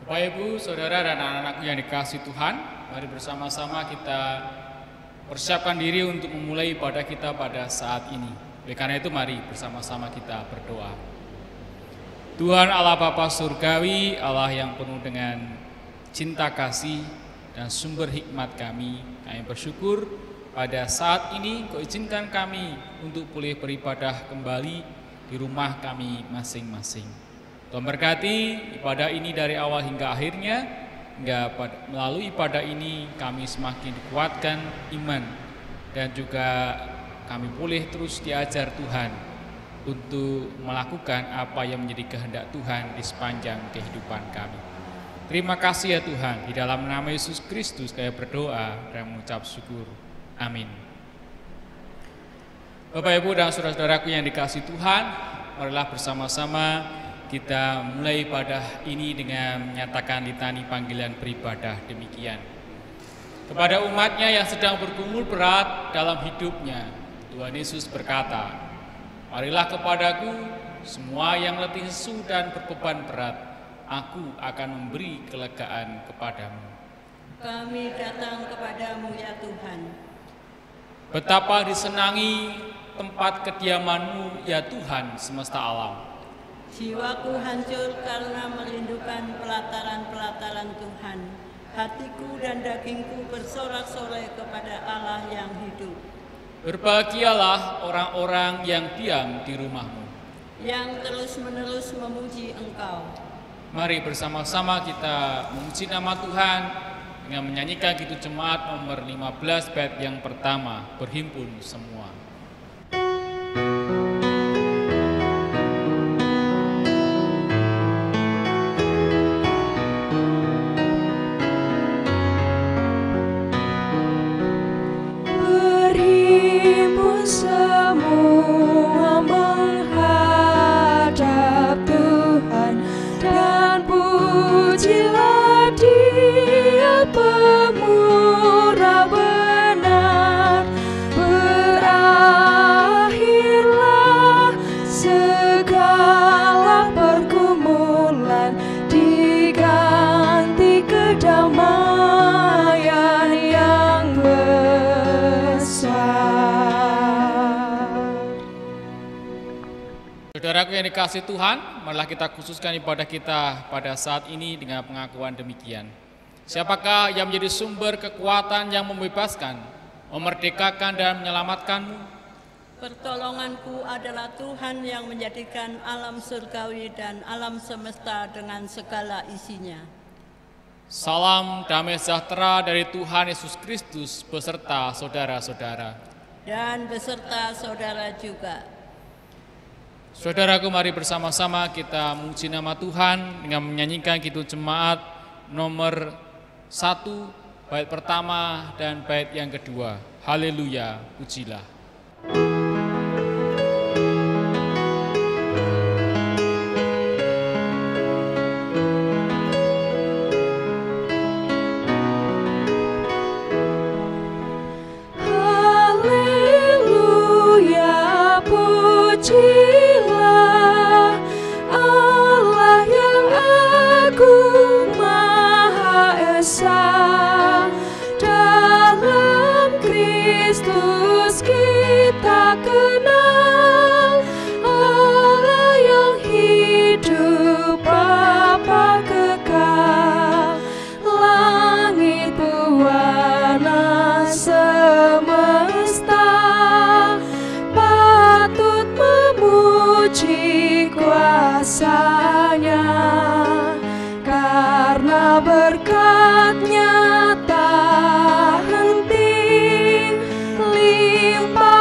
Bapak, Ibu, Saudara, dan anak-anakku yang dikasihi Tuhan, mari bersama-sama kita persiapkan diri untuk memulai ibadah kita pada saat ini. Oleh karena itu mari bersama-sama kita berdoa. Tuhan Allah Bapa Surgawi, Allah yang penuh dengan cinta kasih dan sumber hikmat kami bersyukur pada saat ini Kau izinkan kami untuk boleh beribadah kembali di rumah kami masing-masing. Tuhan berkati ibadah ini dari awal hingga akhirnya, hingga melalui ibadah ini kami semakin dikuatkan iman dan juga kami boleh terus diajar Tuhan untuk melakukan apa yang menjadi kehendak Tuhan di sepanjang kehidupan kami. Terima kasih ya Tuhan, di dalam nama Yesus Kristus kami berdoa dan mengucap syukur. Amin. Bapak, Ibu, dan saudara-saudaraku yang dikasihi Tuhan, marilah bersama-sama kita mulai ibadah ini dengan menyatakan litani panggilan beribadah demikian. Kepada umatnya yang sedang bergumul berat dalam hidupnya, Tuhan Yesus berkata, marilah kepadaku semua yang letih lesu dan berbeban berat, aku akan memberi kelegaan kepadamu. Kami datang kepadamu ya Tuhan. Betapa disenangi tempat kediamanmu ya Tuhan semesta alam. Jiwaku hancur karena merindukan pelataran-pelataran Tuhan. Hatiku dan dagingku bersorak-sorai kepada Allah yang hidup. Berbahagialah orang-orang yang diam di rumahmu, yang terus-menerus memuji Engkau. Mari bersama-sama kita memuji nama Tuhan dengan menyanyikan Kidung Jemaat nomor 15 bait yang pertama, berhimpun semua. Semua menghadap Tuhan dan pujilah Dia pemurah benar. Berakhirlah segala pergumulan, diganti kedamaian yang besar. Saudaraku yang dikasihi Tuhan, marilah kita khususkan ibadah kita pada saat ini dengan pengakuan demikian. Siapakah yang menjadi sumber kekuatan yang membebaskan, memerdekakan dan menyelamatkanmu? Pertolonganku adalah Tuhan yang menjadikan alam surgawi dan alam semesta dengan segala isinya. Salam damai sejahtera dari Tuhan Yesus Kristus beserta saudara-saudara. Dan beserta saudara juga. Saudaraku, mari bersama-sama kita memuji nama Tuhan dengan menyanyikan Kidung Jemaat nomor 1 bait pertama dan bait yang kedua. Haleluya, pujilah. Haleluya, pujilah Allah yang agung Maha Esa. Dalam Kristus kita kenal Allah yang hidup, Bapa kekal. Langit pewarna semesta patut memuji kuasa-Nya, karena berkat-Nya tak henti limpah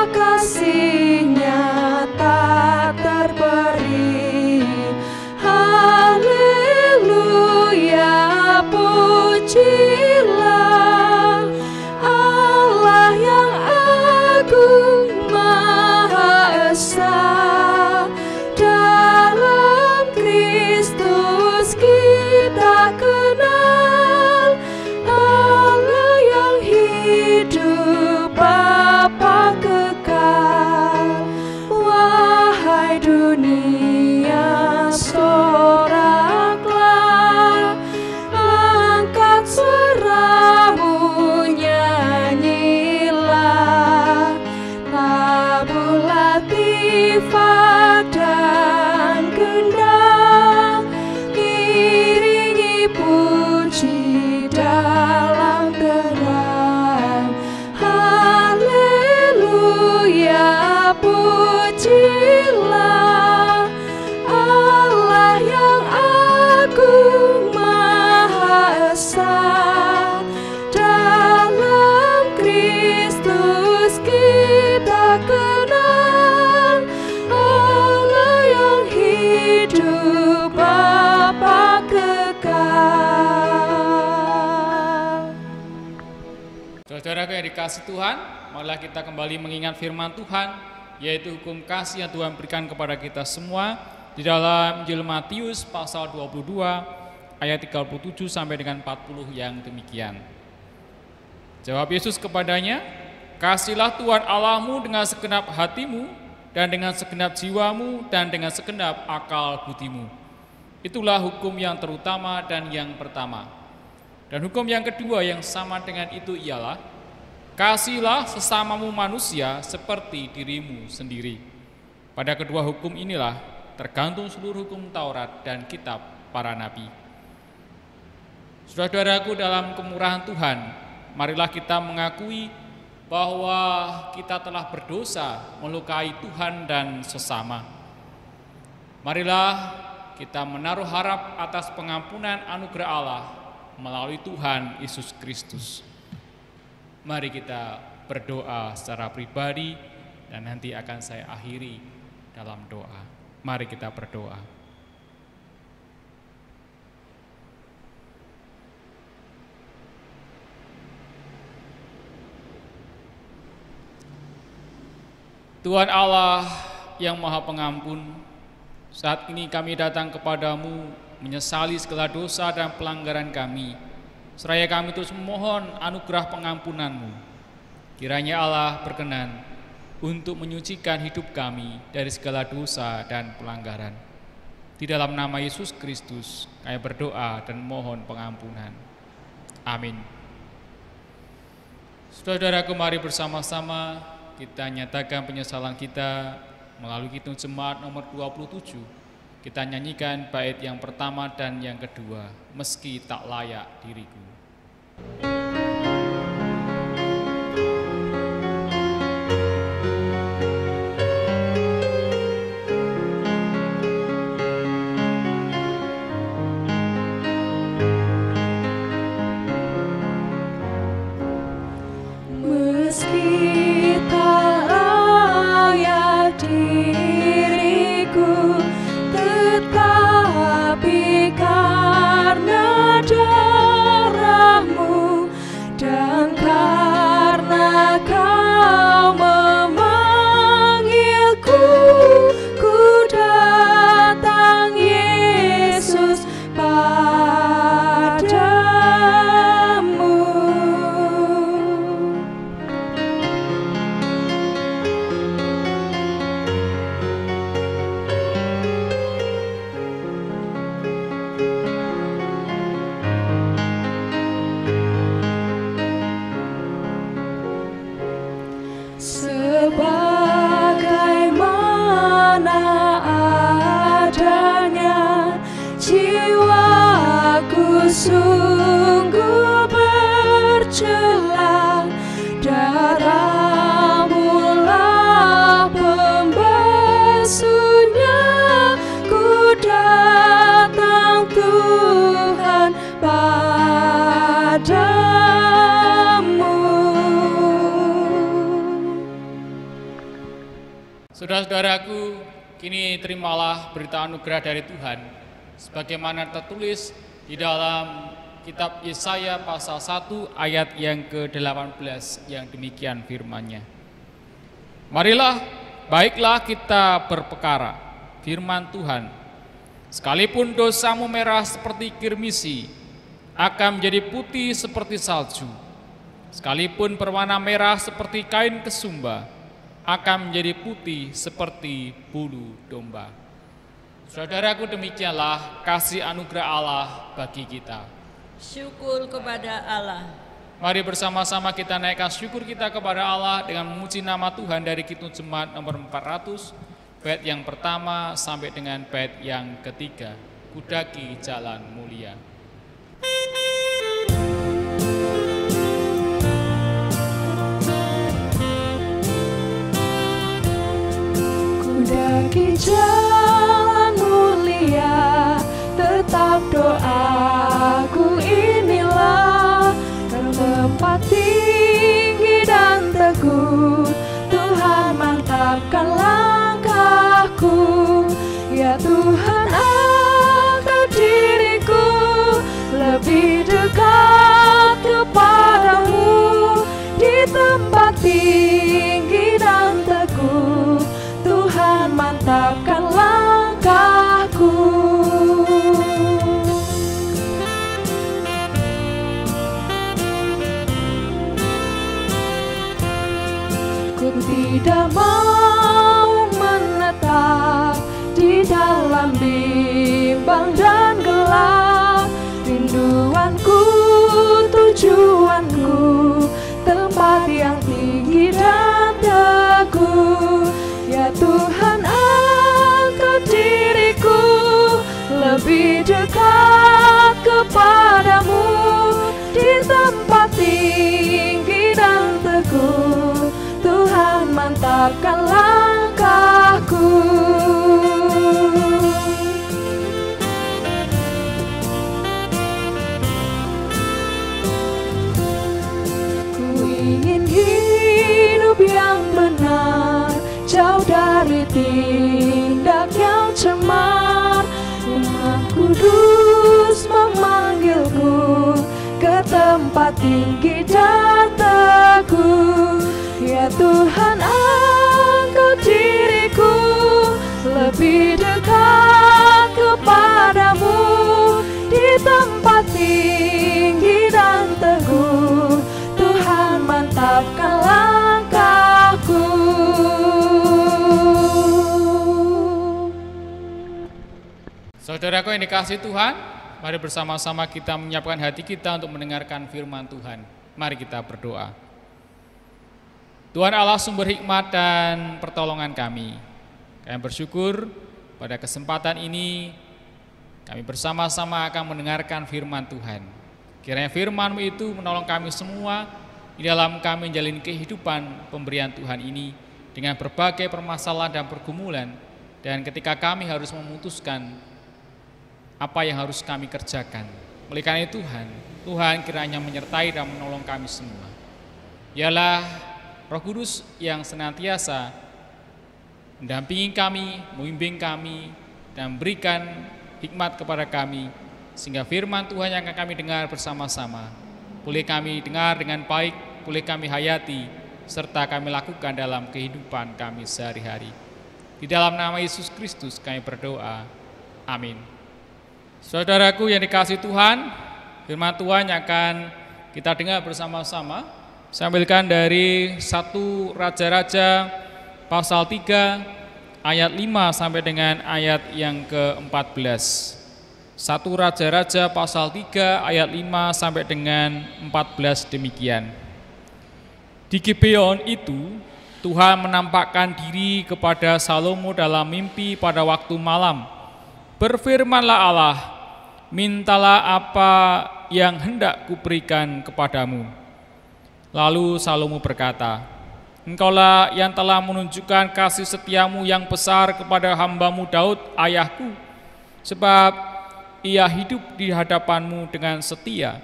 Saudara-saudara yang dikasih Tuhan, marilah kita kembali mengingat firman Tuhan, yaitu hukum kasih yang Tuhan berikan kepada kita semua di dalam Injil Matius pasal 22 ayat 37 sampai dengan 40 yang demikian. Jawab Yesus kepadanya, "Kasihilah Tuhan Allahmu dengan segenap hatimu dan dengan segenap jiwamu dan dengan segenap akal budimu. Itulah hukum yang terutama dan yang pertama. Dan hukum yang kedua yang sama dengan itu ialah, kasihilah sesamamu manusia seperti dirimu sendiri. Pada kedua hukum inilah tergantung seluruh hukum Taurat dan kitab para nabi." Saudara-saudaraku, dalam kemurahan Tuhan, marilah kita mengakui bahwa kita telah berdosa, melukai Tuhan dan sesama. Marilah kita menaruh harap atas pengampunan anugerah Allah melalui Tuhan Yesus Kristus. Mari kita berdoa secara pribadi dan nanti akan saya akhiri dalam doa. Mari kita berdoa. Tuhan Allah yang Maha Pengampun, saat ini kami datang kepadamu menyesali segala dosa dan pelanggaran kami. Seraya kami terus memohon anugerah pengampunan-Mu. Kiranya Allah berkenan untuk menyucikan hidup kami dari segala dosa dan pelanggaran. Di dalam nama Yesus Kristus, kami berdoa dan mohon pengampunan. Amin. Saudara-saudaraku, mari bersama-sama kita nyatakan penyesalan kita melalui Kidung Jemaat nomor 27. Kita nyanyikan bait yang pertama dan yang kedua, meski tak layak diriku. Meski tak layak diriku, tetapi karena darah-Mu dan karena Kau memanggilku, ku datang Yesus padamu. Sebagaimana adanya, jiwaku sungguh bercela. Darah-Mulah pembasuhnya, ku datang Tuhan padamu. Saudara-saudaraku, kini terimalah berita anugerah dari Tuhan, sebagaimana tertulis di dalam kitab Yesaya pasal 1 ayat yang ke-18 yang demikian firman-Nya. Marilah, baiklah kita berpekara, firman Tuhan. Sekalipun dosamu merah seperti kirmisi, akan menjadi putih seperti salju. Sekalipun berwarna merah seperti kain kesumba, akan menjadi putih seperti bulu domba. Saudaraku, demikianlah kasih anugerah Allah bagi kita. Syukur kepada Allah. Mari bersama-sama kita naikkan syukur kita kepada Allah dengan memuji nama Tuhan dari Kidung Jemaat nomor 400, bait yang pertama sampai dengan bait yang ketiga, Kudaki Jalan Mulia. Kudaki jalan mulia, tetap doaku inilah, ke tempat tinggi dan teguh, Tuhan mantapkan langkahku. Ya Tuhan, angkat diriku lebih dekat kepadamu, tinggi dan teguh, Tuhan mantapkan langkahku. Ku tidak mau menetap di dalam bimbang dan gelap. Rinduanku, tujuanku, tempat yang tinggi dan teguh. Ya Tuhan, angkat diriku lebih dekat kepadamu di tempat tinggi dan teguh. Tuhan mantapkan langkahku. Ku ingin hidup yang benar, jauh dari tindak yang cemar. Rumah Kudus memanggilku ke tempat tinggi dan teguh. Ya Tuhan, angkat diriku lebih dekat kepadamu di tempat tinggi dan teguh. Tuhan mantapkan langkahku. Saudaraku yang dikasihi Tuhan, mari bersama-sama kita menyiapkan hati kita untuk mendengarkan firman Tuhan. Mari kita berdoa. Tuhan Allah, sumber hikmat dan pertolongan kami, kami bersyukur pada kesempatan ini kami bersama-sama akan mendengarkan firman Tuhan. Kiranya firman-Mu itu menolong kami semua di dalam kami menjalani kehidupan pemberian Tuhan ini dengan berbagai permasalahan dan pergumulan, dan ketika kami harus memutuskan apa yang harus kami kerjakan. Oleh karena itu Tuhan kiranya menyertai dan menolong kami semua. Ialah Roh Kudus yang senantiasa mendampingi kami, membimbing kami, dan berikan hikmat kepada kami, sehingga firman Tuhan yang akan kami dengar bersama-sama boleh kami dengar dengan baik, boleh kami hayati, serta kami lakukan dalam kehidupan kami sehari-hari. Di dalam nama Yesus Kristus kami berdoa. Amin. Saudaraku yang dikasihi Tuhan, firman Tuhan yang akan kita dengar bersama-sama saya ambilkan dari 1 Raja-Raja pasal 3 ayat 5 sampai dengan ayat yang ke-14. 1 Raja-Raja pasal 3 ayat 5 sampai dengan 14 demikian. Di Gibeon itu Tuhan menampakkan diri kepada Salomo dalam mimpi pada waktu malam. Berfirmanlah Allah, mintalah apa yang hendak kuberikan kepadamu. Lalu Salomo berkata, Engkaulah yang telah menunjukkan kasih setiamu yang besar kepada hambamu Daud ayahku, sebab ia hidup di hadapanmu dengan setia,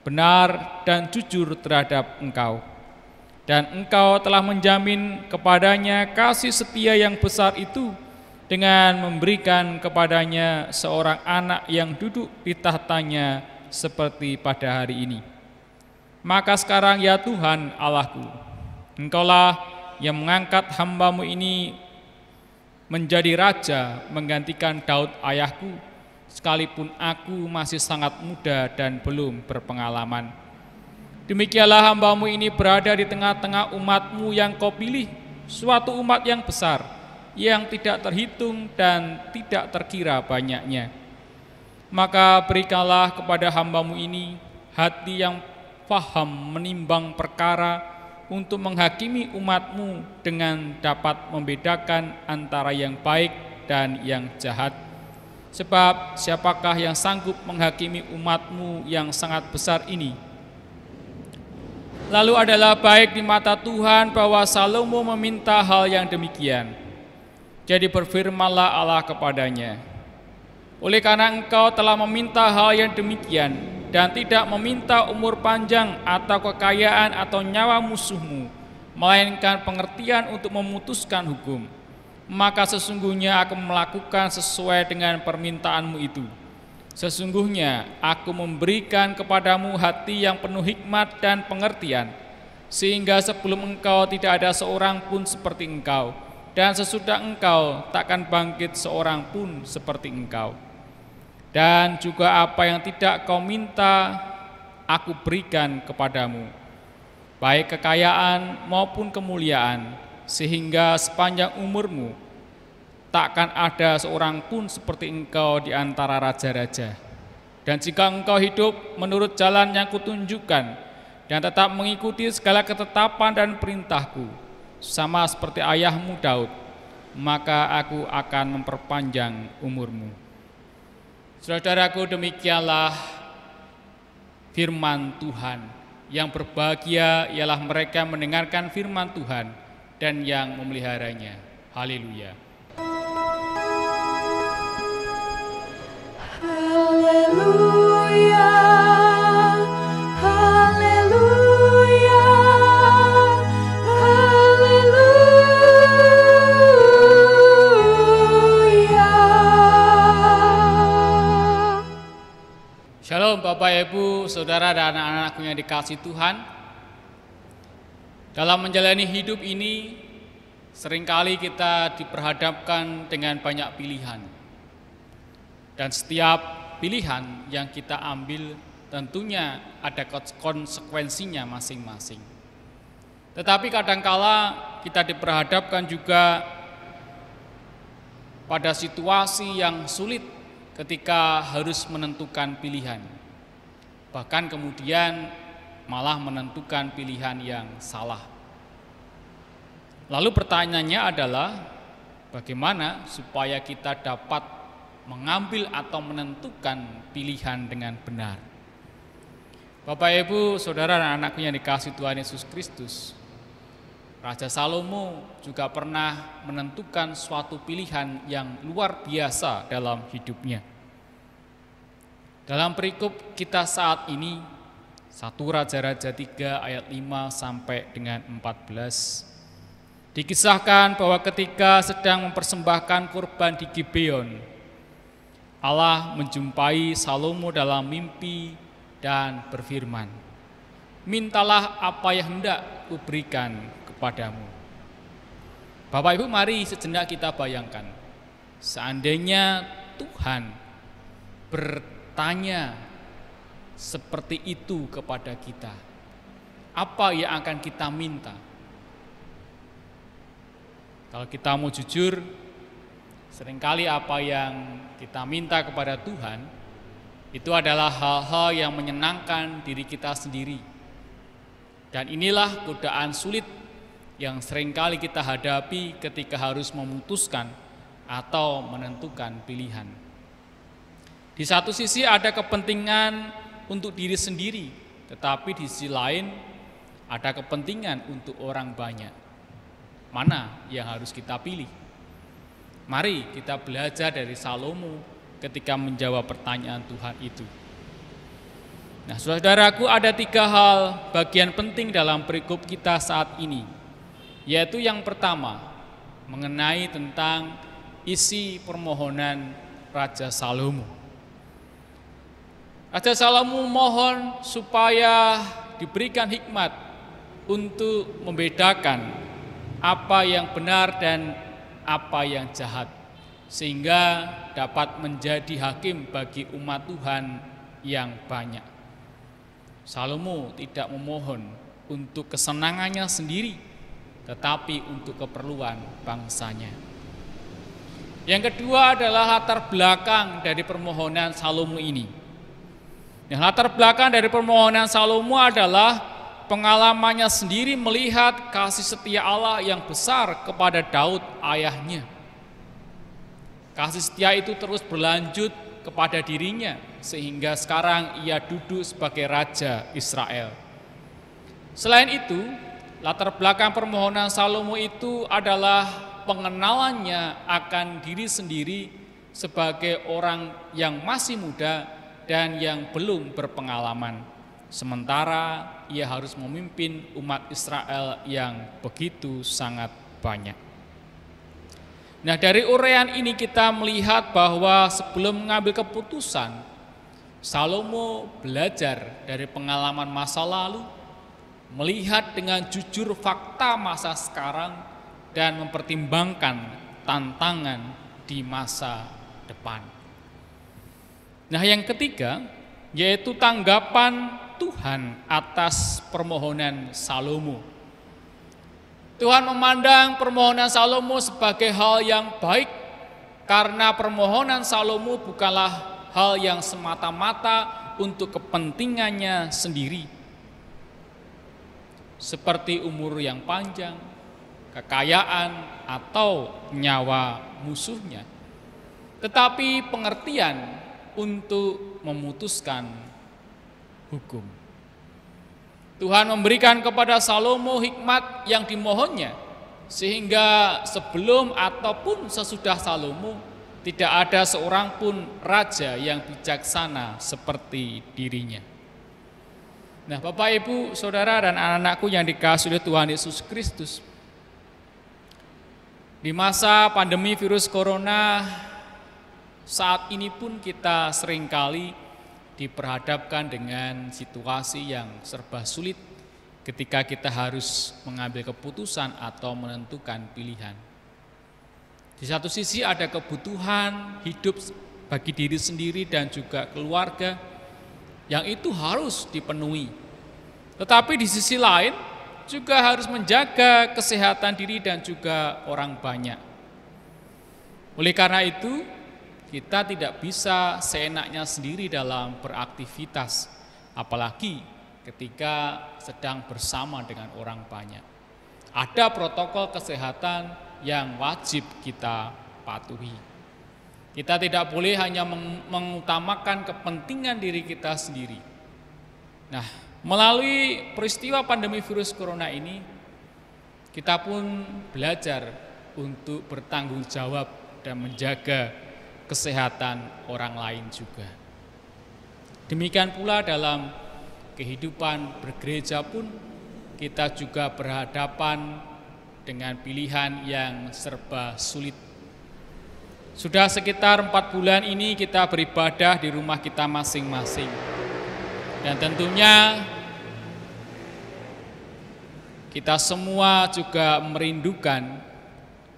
benar dan jujur terhadap engkau. Dan engkau telah menjamin kepadanya kasih setia yang besar itu dengan memberikan kepadanya seorang anak yang duduk di tahtanya seperti pada hari ini. Maka sekarang ya Tuhan Allahku, Engkaulah yang mengangkat hambamu ini menjadi raja menggantikan Daud ayahku, sekalipun aku masih sangat muda dan belum berpengalaman. Demikianlah hambamu ini berada di tengah-tengah umatmu yang kau pilih, suatu umat yang besar, yang tidak terhitung dan tidak terkira banyaknya. Maka berikanlah kepada hambamu ini hati yang faham menimbang perkara untuk menghakimi umatmu dengan dapat membedakan antara yang baik dan yang jahat. Sebab siapakah yang sanggup menghakimi umatmu yang sangat besar ini? Lalu adalah baik di mata Tuhan bahwa Salomo meminta hal yang demikian. Jadi berfirmanlah Allah kepadanya, oleh karena engkau telah meminta hal yang demikian, dan tidak meminta umur panjang atau kekayaan atau nyawa musuhmu, melainkan pengertian untuk memutuskan hukum, maka sesungguhnya aku melakukan sesuai dengan permintaanmu itu. Sesungguhnya aku memberikan kepadamu hati yang penuh hikmat dan pengertian, sehingga sebelum engkau tidak ada seorang pun seperti engkau, dan sesudah engkau takkan bangkit seorang pun seperti engkau. Dan juga apa yang tidak kau minta, aku berikan kepadamu, baik kekayaan maupun kemuliaan, sehingga sepanjang umurmu takkan ada seorang pun seperti engkau di antara raja-raja. Dan jika engkau hidup menurut jalan yang kutunjukkan dan tetap mengikuti segala ketetapan dan perintahku, sama seperti ayahmu Daud, maka aku akan memperpanjang umurmu. Saudaraku, demikianlah firman Tuhan. Yang berbahagia ialah mereka mendengarkan firman Tuhan dan yang memeliharanya. Haleluya. Haleluya, haleluya, haleluya. Shalom Bapak Ibu, Saudara dan anak-anakku yang dikasihi Tuhan. Dalam menjalani hidup ini, seringkali kita diperhadapkan dengan banyak pilihan. Dan setiap pilihan yang kita ambil tentunya ada konsekuensinya masing-masing. Tetapi kadangkala kita diperhadapkan juga pada situasi yang sulit ketika harus menentukan pilihan. Bahkan kemudian malah menentukan pilihan yang salah. Lalu pertanyaannya adalah bagaimana supaya kita dapat mengambil atau menentukan pilihan dengan benar. Bapak Ibu, Saudara dan anakku yang dikasihi Tuhan Yesus Kristus, Raja Salomo juga pernah menentukan suatu pilihan yang luar biasa dalam hidupnya. Dalam perikop kita saat ini, 1 Raja-Raja 3 ayat 5 sampai dengan 14, dikisahkan bahwa ketika sedang mempersembahkan kurban di Gibeon, Allah menjumpai Salomo dalam mimpi dan berfirman, "Mintalah apa yang hendak kuberikan kepadamu." Bapak Ibu, mari sejenak kita bayangkan, seandainya Tuhan bertanya seperti itu kepada kita, apa yang akan kita minta? Kalau kita mau jujur, seringkali apa yang kita minta kepada Tuhan itu adalah hal-hal yang menyenangkan diri kita sendiri. Dan inilah godaan sulit yang seringkali kita hadapi ketika harus memutuskan atau menentukan pilihan. Di satu sisi ada kepentingan untuk diri sendiri, tetapi di sisi lain ada kepentingan untuk orang banyak. Mana yang harus kita pilih? Mari kita belajar dari Salomo ketika menjawab pertanyaan Tuhan itu. Nah, saudaraku, ada 3 hal bagian penting dalam perikop kita saat ini, yaitu yang pertama, mengenai tentang isi permohonan Raja Salomo. Raja Salomo mohon supaya diberikan hikmat untuk membedakan apa yang benar dan apa yang jahat, sehingga dapat menjadi hakim bagi umat Tuhan yang banyak. Salomo tidak memohon untuk kesenangannya sendiri, tetapi untuk keperluan bangsanya. Yang kedua adalah latar belakang dari permohonan Salomo ini. Nah, latar belakang dari permohonan Salomo adalah pengalamannya sendiri melihat kasih setia Allah yang besar kepada Daud ayahnya. Kasih setia itu terus berlanjut kepada dirinya sehingga sekarang ia duduk sebagai Raja Israel. Selain itu, latar belakang permohonan Salomo itu adalah pengenalannya akan diri sendiri sebagai orang yang masih muda dan yang belum berpengalaman. Sementara ia harus memimpin umat Israel yang begitu sangat banyak. Nah, dari uraian ini kita melihat bahwa sebelum mengambil keputusan, Salomo belajar dari pengalaman masa lalu melihat dengan jujur fakta masa sekarang dan mempertimbangkan tantangan di masa depan. Nah, yang ketiga yaitu tanggapan Tuhan atas permohonan Salomo. Tuhan memandang permohonan Salomo sebagai hal yang baik karena permohonan Salomo bukanlah hal yang semata-mata untuk kepentingannya sendiri, seperti umur yang panjang, kekayaan, atau nyawa musuhnya, tetapi pengertian untuk memutuskan hukum. Tuhan memberikan kepada Salomo hikmat yang dimohonnya, sehingga sebelum ataupun sesudah Salomo tidak ada seorang pun raja yang bijaksana seperti dirinya. Nah, Bapak, Ibu, Saudara, dan anak-anakku yang dikasihi oleh Tuhan Yesus Kristus, di masa pandemi virus corona saat ini pun kita seringkali diperhadapkan dengan situasi yang serba sulit ketika kita harus mengambil keputusan atau menentukan pilihan. Di satu sisi ada kebutuhan hidup bagi diri sendiri dan juga keluarga yang itu harus dipenuhi. Tetapi di sisi lain juga harus menjaga kesehatan diri dan juga orang banyak. Oleh karena itu, kita tidak bisa seenaknya sendiri dalam beraktivitas, apalagi ketika sedang bersama dengan orang banyak. Ada protokol kesehatan yang wajib kita patuhi. Kita tidak boleh hanya mengutamakan kepentingan diri kita sendiri. Nah, melalui peristiwa pandemi virus corona ini, kita pun belajar untuk bertanggung jawab dan menjaga kesehatan orang lain juga. Demikian pula dalam kehidupan bergereja pun kita juga berhadapan dengan pilihan yang serba sulit. Sudah sekitar 4 bulan ini kita beribadah di rumah kita masing-masing. Dan tentunya kita semua juga merindukan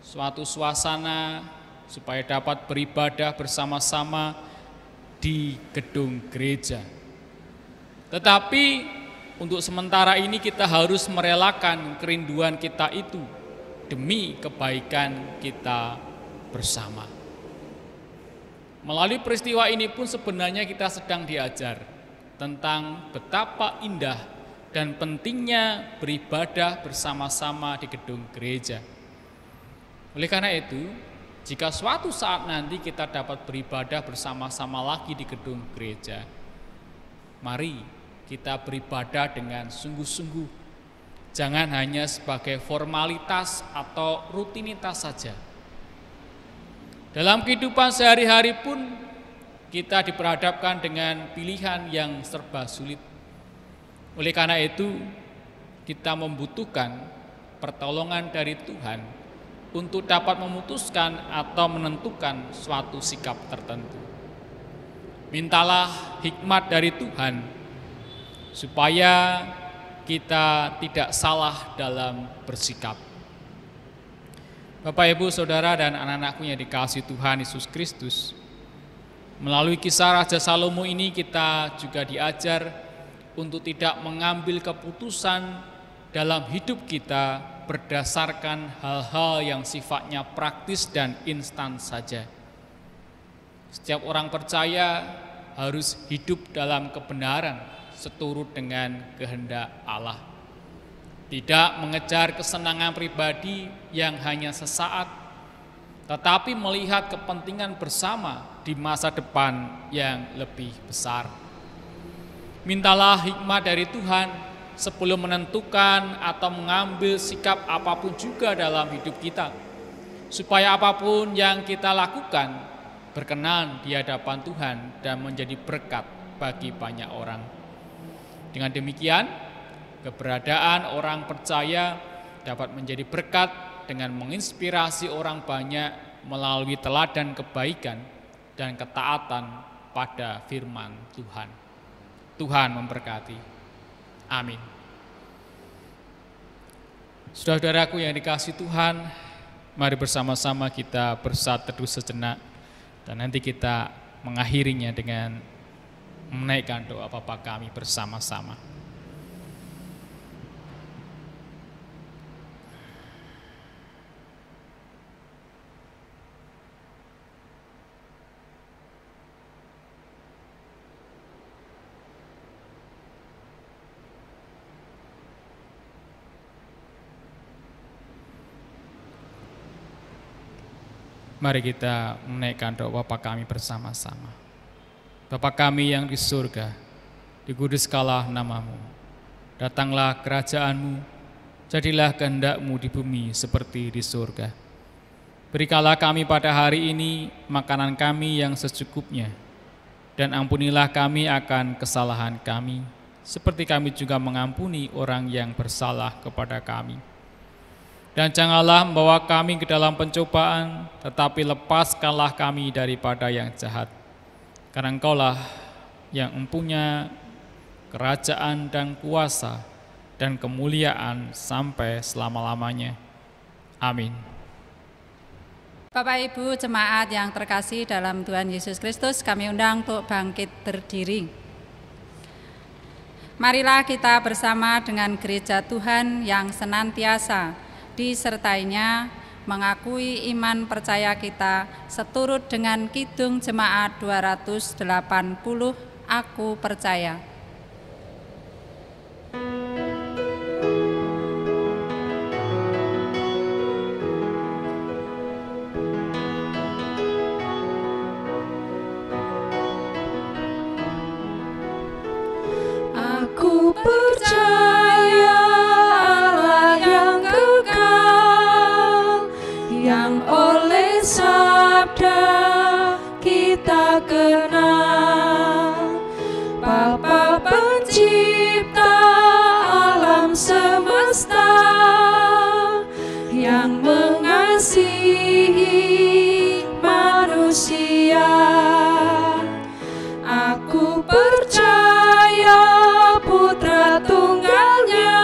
suatu suasana supaya dapat beribadah bersama-sama di gedung gereja. Tetapi untuk sementara ini kita harus merelakan kerinduan kita itu demi kebaikan kita bersama. Melalui peristiwa ini pun sebenarnya kita sedang diajar tentang betapa indah dan pentingnya beribadah bersama-sama di gedung gereja. Oleh karena itu, jika suatu saat nanti kita dapat beribadah bersama-sama lagi di gedung gereja, mari kita beribadah dengan sungguh-sungguh. Jangan hanya sebagai formalitas atau rutinitas saja. Dalam kehidupan sehari-hari pun kita diperhadapkan dengan pilihan yang serba sulit. Oleh karena itu, kita membutuhkan pertolongan dari Tuhan untuk dapat memutuskan atau menentukan suatu sikap tertentu. Mintalah hikmat dari Tuhan supaya kita tidak salah dalam bersikap. Bapak, Ibu, Saudara, dan anak-anakku yang dikasihi Tuhan Yesus Kristus, melalui kisah Raja Salomo ini kita juga diajar untuk tidak mengambil keputusan dalam hidup kita berdasarkan hal-hal yang sifatnya praktis dan instan saja. Setiap orang percaya harus hidup dalam kebenaran seturut dengan kehendak Allah. Tidak mengejar kesenangan pribadi yang hanya sesaat, tetapi melihat kepentingan bersama di masa depan yang lebih besar. Mintalah hikmat dari Tuhan sebelum menentukan atau mengambil sikap apapun juga dalam hidup kita, supaya apapun yang kita lakukan berkenan di hadapan Tuhan dan menjadi berkat bagi banyak orang. Dengan demikian, keberadaan orang percaya dapat menjadi berkat dengan menginspirasi orang banyak melalui teladan kebaikan dan ketaatan pada firman Tuhan. Tuhan memberkati. Amin. Saudara-saudaraku yang dikasihi Tuhan, mari bersama-sama kita bersatu teduh sejenak dan nanti kita mengakhirinya dengan menaikkan doa Bapa kami bersama-sama. Mari kita menaikkan doa Bapa kami bersama-sama. Bapa kami yang di surga, dikuduskanlah nama-Mu. Datanglah kerajaan-Mu, jadilah kehendak-Mu di bumi seperti di surga. Berikanlah kami pada hari ini makanan kami yang secukupnya, dan ampunilah kami akan kesalahan kami, seperti kami juga mengampuni orang yang bersalah kepada kami. Dan janganlah membawa kami ke dalam pencobaan, tetapi lepaskanlah kami daripada yang jahat. Karena Engkaulah yang mempunyai kerajaan dan kuasa dan kemuliaan sampai selama-lamanya. Amin. Bapak Ibu jemaat yang terkasih dalam Tuhan Yesus Kristus, kami undang untuk bangkit berdiri. Marilah kita bersama dengan gereja Tuhan yang senantiasa disertainya mengakui iman percaya kita seturut dengan Kidung Jemaat 280, Aku Percaya. Aku percaya Allah yang kekal, yang oleh sabda kita kenal, Bapa pencipta alam semesta, yang mengasihi manusia. Aku percaya Putra Tunggalnya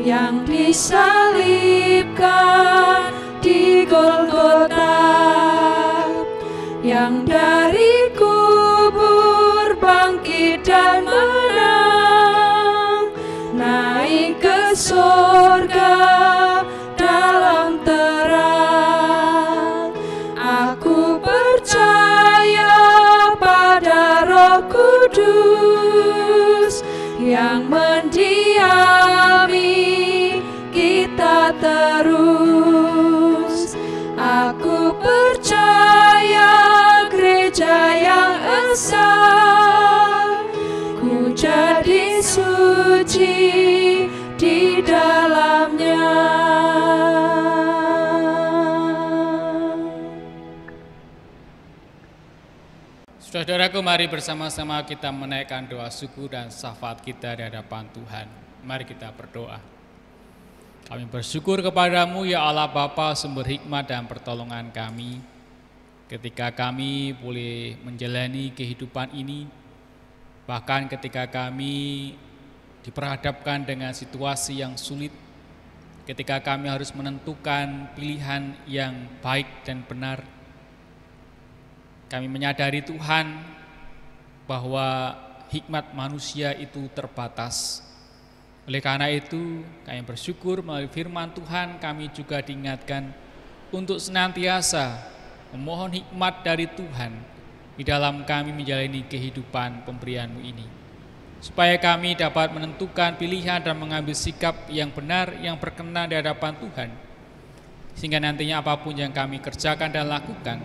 yang disalibkan di Golgota, yang dari kubur bangkit dan menang, naik ke surga dalam terang. Aku percaya pada Roh Kudus yang mendiami kita terus. Aku percaya gereja yang esa, ku jadi suci di dalamnya. Saudaraku, mari bersama-sama kita menaikkan doa syukur dan syafaat kita di hadapan Tuhan. Mari kita berdoa. Kami bersyukur kepadamu ya Allah Bapa, sumber hikmat dan pertolongan kami. Ketika kami boleh menjalani kehidupan ini, bahkan ketika kami diperhadapkan dengan situasi yang sulit, ketika kami harus menentukan pilihan yang baik dan benar, kami menyadari Tuhan bahwa hikmat manusia itu terbatas. Oleh karena itu, kami bersyukur melalui firman Tuhan kami juga diingatkan untuk senantiasa memohon hikmat dari Tuhan di dalam kami menjalani kehidupan pemberian-Mu ini. Supaya kami dapat menentukan pilihan dan mengambil sikap yang benar, yang berkenan di hadapan Tuhan. Sehingga nantinya apapun yang kami kerjakan dan lakukan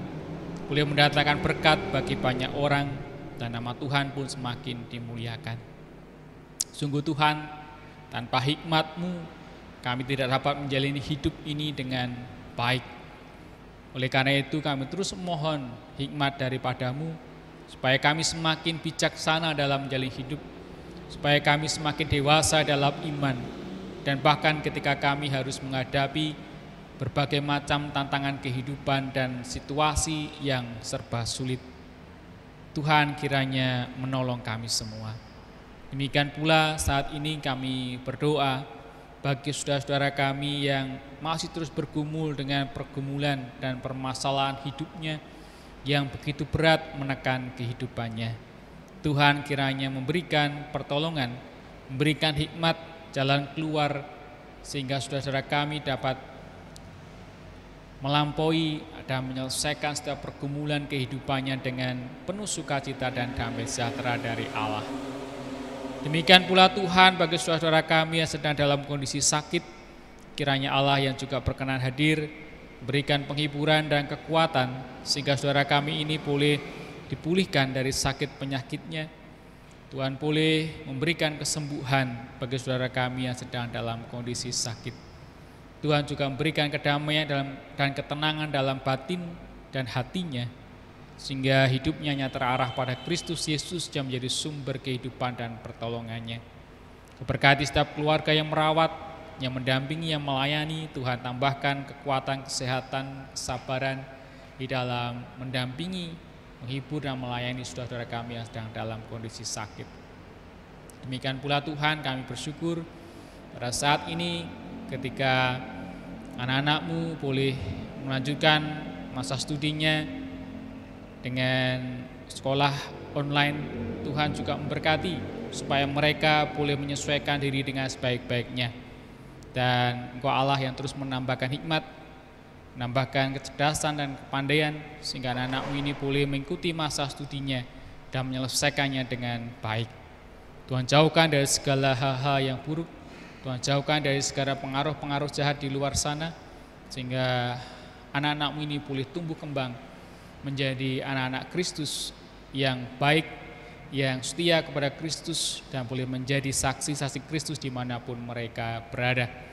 boleh mendatangkan berkat bagi banyak orang dan nama Tuhan pun semakin dimuliakan. Sungguh Tuhan, tanpa hikmat-Mu kami tidak dapat menjalani hidup ini dengan baik. Oleh karena itu kami terus memohon hikmat daripada-Mu supaya kami semakin bijaksana dalam menjalani hidup, supaya kami semakin dewasa dalam iman, dan bahkan ketika kami harus menghadapi berbagai macam tantangan kehidupan dan situasi yang serba sulit, Tuhan kiranya menolong kami semua. Demikian pula saat ini kami berdoa bagi saudara-saudara kami yang masih terus bergumul dengan pergumulan dan permasalahan hidupnya yang begitu berat menekan kehidupannya. Tuhan kiranya memberikan pertolongan, memberikan hikmat, jalan keluar, sehingga saudara-saudara kami dapat melampaui dan menyelesaikan setiap pergumulan kehidupannya dengan penuh sukacita dan damai sejahtera dari Allah. Demikian pula Tuhan bagi saudara-saudara kami yang sedang dalam kondisi sakit, kiranya Allah yang juga berkenan hadir, berikan penghiburan dan kekuatan, sehingga saudara kami ini boleh dipulihkan dari sakit penyakitnya. Tuhan boleh memberikan kesembuhan bagi saudara kami yang sedang dalam kondisi sakit. Tuhan juga memberikan kedamaian dan ketenangan dalam batin dan hatinya, sehingga hidupnya hanya terarah pada Kristus Yesus yang menjadi sumber kehidupan dan pertolongannya. Berkati setiap keluarga yang merawat, yang mendampingi, yang melayani. Tuhan tambahkan kekuatan, kesehatan, kesabaran di dalam mendampingi, menghibur dan melayani saudara-saudara kami yang sedang dalam kondisi sakit. Demikian pula Tuhan, kami bersyukur pada saat ini ketika anak-anak-Mu boleh melanjutkan masa studinya dengan sekolah online. Tuhan juga memberkati supaya mereka boleh menyesuaikan diri dengan sebaik-baiknya. Dan Engkau Allah yang terus menambahkan hikmat, menambahkan kecerdasan dan kepandaian, sehingga anak-anak-Mu ini boleh mengikuti masa studinya dan menyelesaikannya dengan baik. Tuhan jauhkan dari segala hal-hal yang buruk, Tuhan jauhkan dari segala pengaruh-pengaruh jahat di luar sana, sehingga anak-anak-Mu ini boleh tumbuh kembang menjadi anak-anak Kristus yang baik, yang setia kepada Kristus, dan boleh menjadi saksi-saksi Kristus dimanapun mereka berada.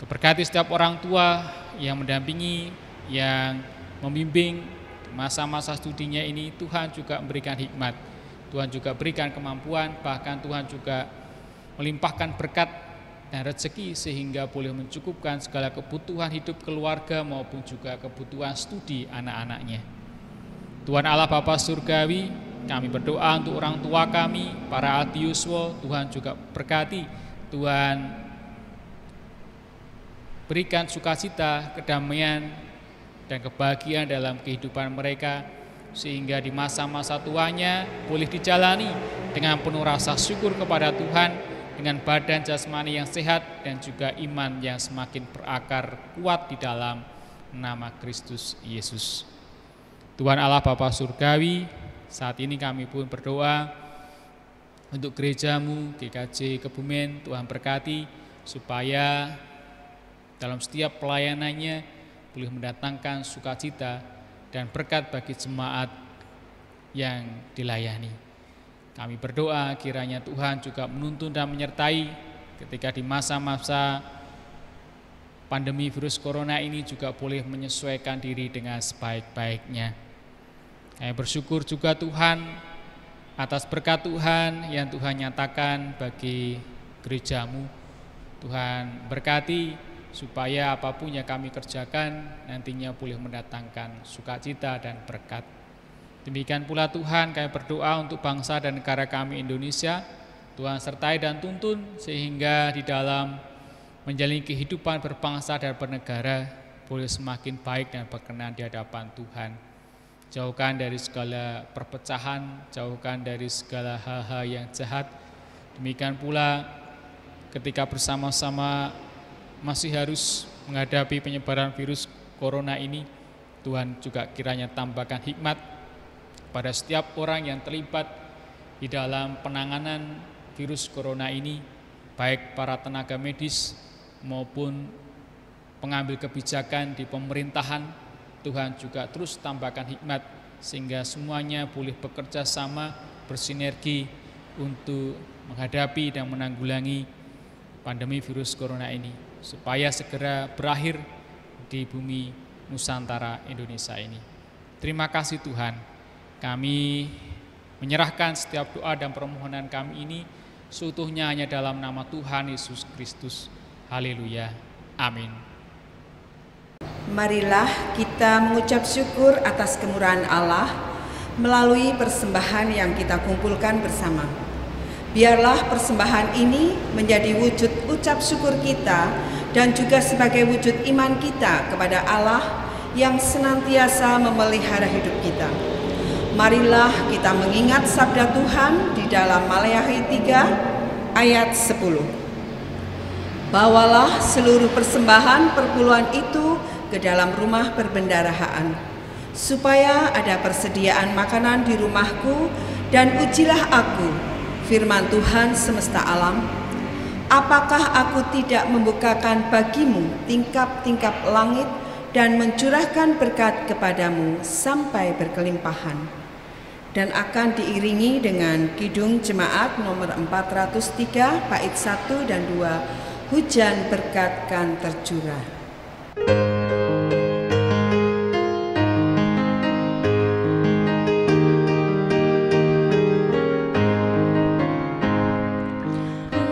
Berkati setiap orang tua yang mendampingi, yang membimbing masa-masa studinya ini. Tuhan juga memberikan hikmat, Tuhan juga berikan kemampuan, bahkan Tuhan juga melimpahkan berkat dan rezeki sehingga boleh mencukupkan segala kebutuhan hidup keluarga maupun juga kebutuhan studi anak-anaknya. Tuhan Allah Bapa Surgawi, kami berdoa untuk orang tua kami, para alti yuswa. Tuhan juga berkati, Tuhan berikan sukacita, kedamaian, dan kebahagiaan dalam kehidupan mereka, sehingga di masa-masa tuanya boleh dijalani dengan penuh rasa syukur kepada Tuhan, dengan badan jasmani yang sehat dan juga iman yang semakin berakar kuat di dalam nama Kristus Yesus. Tuhan Allah Bapa Surgawi, saat ini kami pun berdoa untuk gereja-Mu GKJ Kebumen. Tuhan berkati supaya dalam setiap pelayanannya boleh mendatangkan sukacita dan berkat bagi jemaat yang dilayani. Kami berdoa kiranya Tuhan juga menuntun dan menyertai ketika di masa-masa pandemi virus corona ini juga boleh menyesuaikan diri dengan sebaik-baiknya. Kami bersyukur juga Tuhan atas berkat Tuhan yang Tuhan nyatakan bagi gereja-Mu. Tuhan berkati supaya apapun yang kami kerjakan nantinya boleh mendatangkan sukacita dan berkat. Demikian pula Tuhan, kami berdoa untuk bangsa dan negara kami Indonesia. Tuhan sertai dan tuntun sehingga di dalam menjalani kehidupan berbangsa dan bernegara boleh semakin baik dan berkenan di hadapan Tuhan. Jauhkan dari segala perpecahan, jauhkan dari segala hal-hal yang jahat. Demikian pula ketika bersama-sama masih harus menghadapi penyebaran virus corona ini, Tuhan juga kiranya tambahkan hikmat pada setiap orang yang terlibat di dalam penanganan virus corona ini, baik para tenaga medis maupun pengambil kebijakan di pemerintahan. Tuhan juga terus tambahkan hikmat sehingga semuanya boleh bekerja sama, bersinergi untuk menghadapi dan menanggulangi pandemi virus corona ini, supaya segera berakhir di bumi Nusantara Indonesia ini. Terima kasih Tuhan. Kami menyerahkan setiap doa dan permohonan kami ini seutuhnya hanya dalam nama Tuhan Yesus Kristus. Haleluya. Amin. Marilah kita mengucap syukur atas kemurahan Allah melalui persembahan yang kita kumpulkan bersama. Biarlah persembahan ini menjadi wujud ucap syukur kita dan juga sebagai wujud iman kita kepada Allah yang senantiasa memelihara hidup kita. Marilah kita mengingat sabda Tuhan di dalam Maleakhi 3 ayat 10. Bawalah seluruh persembahan perpuluhan itu ke dalam rumah perbendaharaan, supaya ada persediaan makanan di rumahku, dan ujilah aku, firman Tuhan semesta alam, apakah aku tidak membukakan bagimu tingkap-tingkap langit dan mencurahkan berkat kepadamu sampai berkelimpahan. Dan akan diiringi dengan Kidung Jemaat nomor 403 bait 1 dan 2, hujan berkat kan tercurah.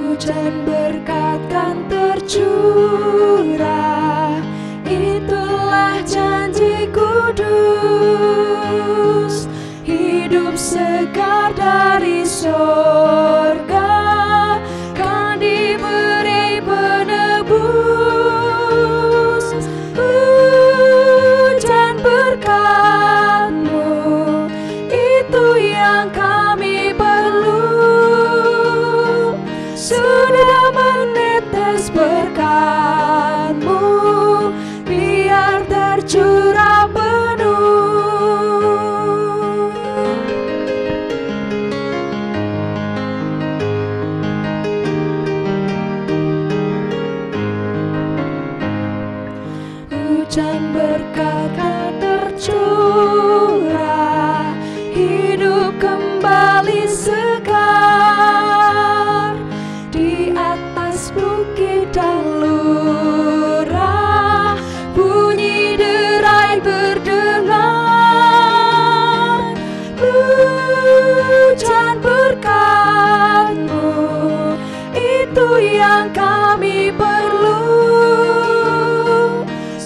Hujan berkat kan tercurah, itulah janji kudus. Hidup segar dari sorga kan diberi penebus. Hujan berkat-Mu, itu yang kami perlu. Sudah menetes berkat-Mu, biar tercurah penuh. Hujan berkat kan tercurah, hidup kembali segar. Di atas bukit dan lurah, bunyi derai berdengar. Hujan berkat-Mu, itu yang kami perlu.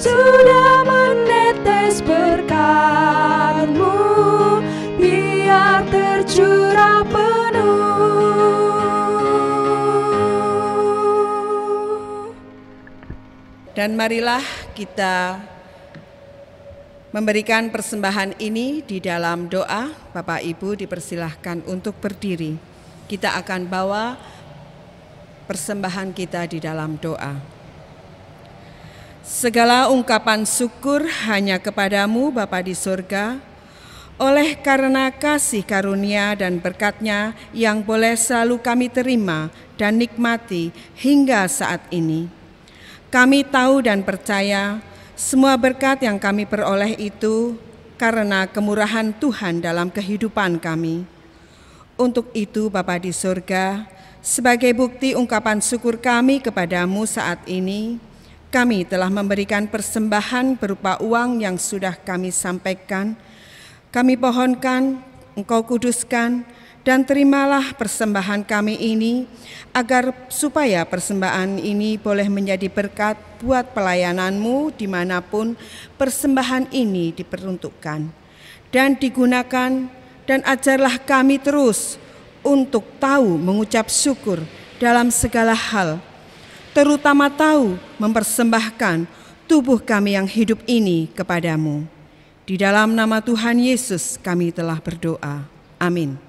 Sudah menetes berkat-Mu, biar tercurah penuh. Dan marilah kita memberikan persembahan ini di dalam doa. Bapak Ibu dipersilahkan untuk berdiri. Kita akan bawa persembahan kita di dalam doa. Segala ungkapan syukur hanya kepadamu Bapa di surga, oleh karena kasih karunia dan berkat-Nya yang boleh selalu kami terima dan nikmati hingga saat ini. Kami tahu dan percaya semua berkat yang kami peroleh itu karena kemurahan Tuhan dalam kehidupan kami. Untuk itu Bapa di surga, sebagai bukti ungkapan syukur kami kepadamu saat ini, kami telah memberikan persembahan berupa uang yang sudah kami sampaikan. Kami pohonkan Engkau kuduskan dan terimalah persembahan kami ini, agar supaya persembahan ini boleh menjadi berkat buat pelayanan-Mu dimanapun persembahan ini diperuntukkan dan digunakan, dan ajarlah kami terus untuk tahu mengucap syukur dalam segala hal, terutama tahu mempersembahkan tubuh kami yang hidup ini kepadamu. Di dalam nama Tuhan Yesus kami telah berdoa. Amin.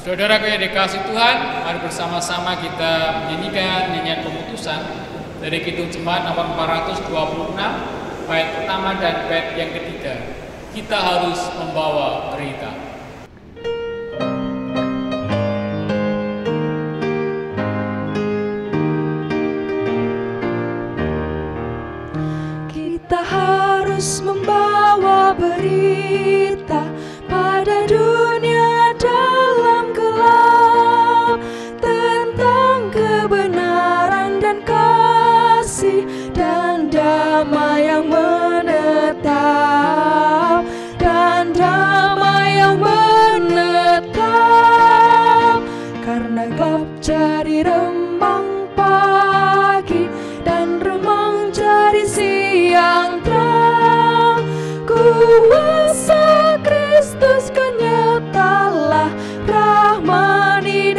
Saudara yang dikasih Tuhan, mari bersama-sama kita menyanyikan nyanyian pemutusan dari Kidung Jemaat nomor 426, bait pertama dan bait yang ketiga. Kita harus membawa berita. Kita harus membawa berita pada dunia dalam gelap, tentang kebenaran dan kasih dan damai yang menetap, dan damai yang menetap. Karena gelap jadi remang pagi dan remang jadi siang terang, kuasa Kristus kan nyatalah rahmani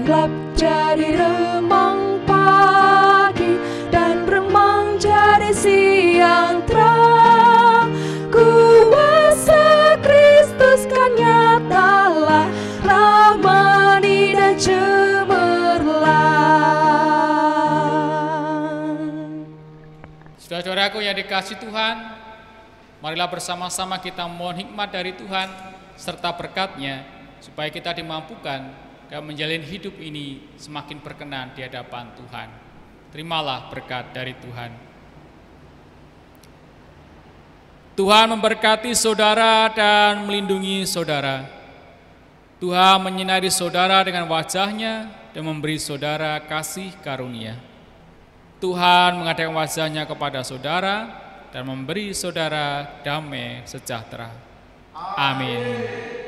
Karena gelap jadi remang pagi dan remang jadi siang terang, kuasa Kristus kan nyatalah, rahmani dan cemerlang. Saudara-saudaraku yang dikasihi Tuhan, marilah bersama-sama kita mohon hikmat dari Tuhan serta berkat-Nya supaya kita dimampukan dan menjalin hidup ini semakin berkenan di hadapan Tuhan. Terimalah berkat dari Tuhan. Tuhan memberkati saudara dan melindungi saudara. Tuhan menyinari saudara dengan wajah-Nya dan memberi saudara kasih karunia. Tuhan mengadakan wajah-Nya kepada saudara dan memberi saudara damai sejahtera. Amin.